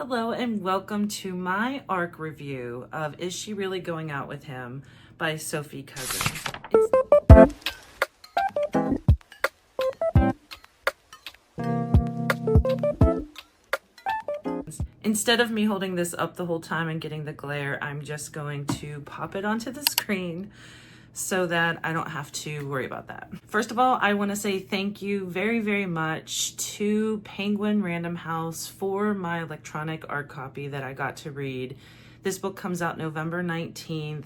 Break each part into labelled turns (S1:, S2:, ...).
S1: Hello and welcome to my ARC review of Is She Really Going Out With Him by Sophie Cousens. Instead of me holding this up the whole time and getting the glare, I'm just going to pop it onto the screen so that I don't have to worry about that. First of all, I want to say thank you very, very much to Penguin Random House for my electronic art copy that I got to read. This book comes out November 19th,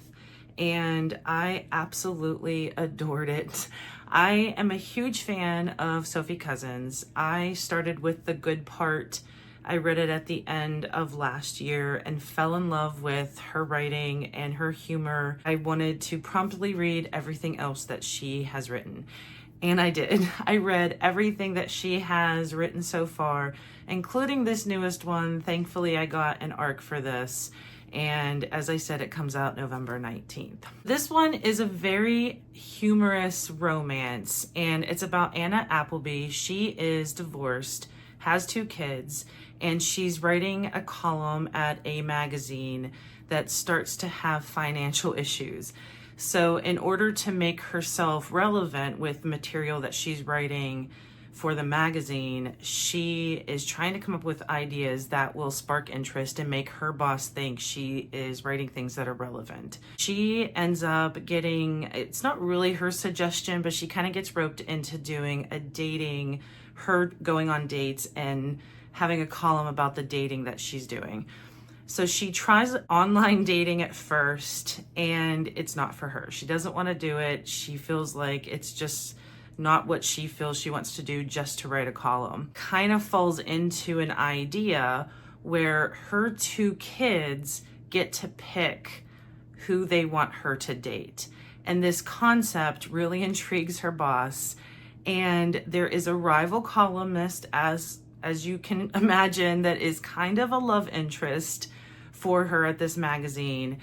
S1: and I absolutely adored it. I am a huge fan of Sophie Cousens. I started with The Good Part. I read it at the end of last year and fell in love with her writing and her humor. I wanted to promptly read everything else that she has written. And I did. I read everything that she has written so far, including this newest one. Thankfully, I got an ARC for this. And as I said, it comes out November 19th. This one is a very humorous romance, and it's about Anna Appleby. She is divorced, has 2 kids, and she's writing a column at a magazine that starts to have financial issues. So in order to make herself relevant with material that she's writing for the magazine, she is trying to come up with ideas that will spark interest and make her boss think she is writing things that are relevant. She ends up getting, it's not really her suggestion, but she kind of gets roped into doing a dating, her going on dates and having a column about the dating that she's doing. So she tries online dating at first, and it's not for her. She doesn't want to do it. She feels like it's just not what she feels she wants to do just to write a column. Kind of falls into an idea where her 2 kids get to pick who they want her to date. And this concept really intrigues her boss. And there is a rival columnist, as you can imagine, that is kind of a love interest for her at this magazine.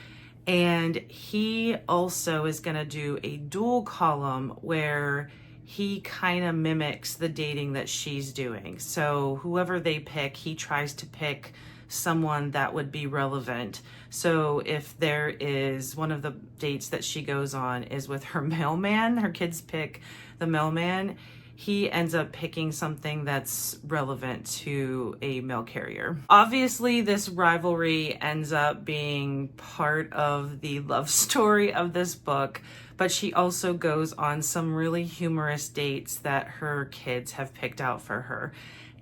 S1: And he also is going to do a dual column where he kind of mimics the dating that she's doing. So whoever they pick, he tries to pick someone that would be relevant. So if there is one of the dates that she goes on is with her mailman, her kids pick the mailman, he ends up picking something that's relevant to a mail carrier. Obviously, this rivalry ends up being part of the love story of this book, but she also goes on some really humorous dates that her kids have picked out for her.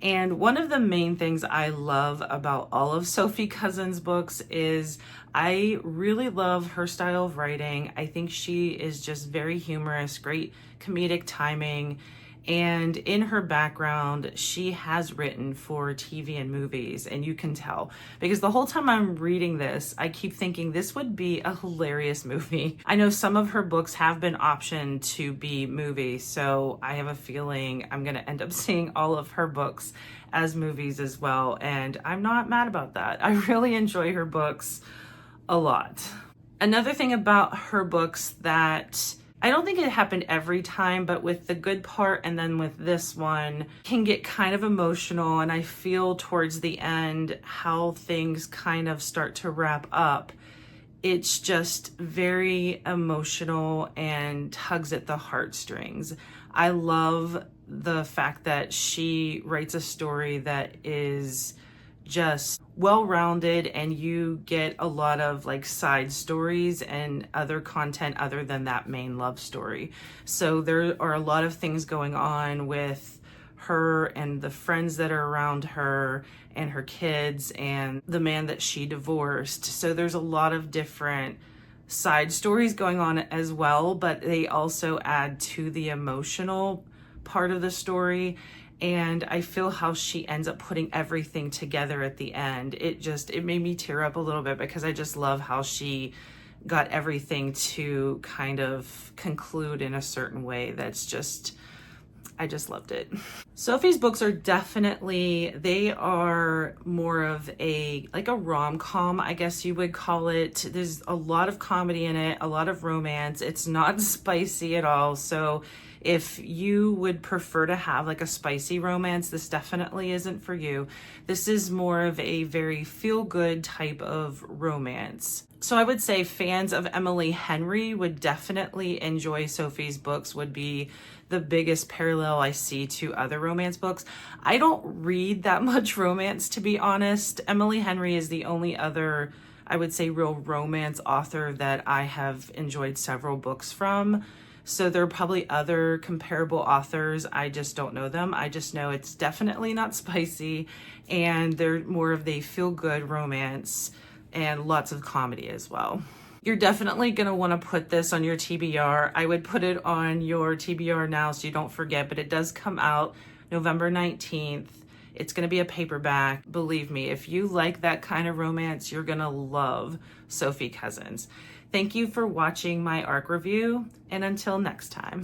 S1: And one of the main things I love about all of Sophie Cousens' books is I really love her style of writing. I think she is just very humorous, great comedic timing. And in her background, she has written for TV and movies, and you can tell because the whole time I'm reading this, I keep thinking this would be a hilarious movie. I know some of her books have been optioned to be movies, so I have a feeling I'm going to end up seeing all of her books as movies as well, and I'm not mad about that. I really enjoy her books a lot. Another thing about her books that I don't think it happened every time, but with The Good Part and then with this one, can get kind of emotional. And I feel towards the end how things kind of start to wrap up. It's just very emotional and tugs at the heartstrings. I love the fact that she writes a story that is just well-rounded, and you get a lot of like side stories and other content other than that main love story. So there are a lot of things going on with her and the friends that are around her and her kids and the man that she divorced. So there's a lot of different side stories going on as well, but they also add to the emotional part of the story. And I feel how she ends up putting everything together at the end. It made me tear up a little bit because I just love how she got everything to kind of conclude in a certain way that's just, I just loved it. Sophie's books are definitely, they are more of like a rom-com, I guess you would call it. There's a lot of comedy in it, a lot of romance. It's not spicy at all. So if you would prefer to have like a spicy romance, this definitely isn't for you. This is more of a very feel-good type of romance. So I would say fans of Emily Henry would definitely enjoy Sophie's books, would be the biggest parallel I see to other romance books. I don't read that much romance, to be honest. Emily Henry is the only other, I would say, real romance author that I have enjoyed several books from. So there are probably other comparable authors. I just don't know them. I just know it's definitely not spicy, and they're more of the feel-good romance and lots of comedy as well. You're definitely going to want to put this on your TBR. I would put it on your TBR now so you don't forget, but it does come out November 19th. It's going to be a paperback. Believe me, if you like that kind of romance, you're going to love Sophie Cousens. Thank you for watching my ARC review, and until next time.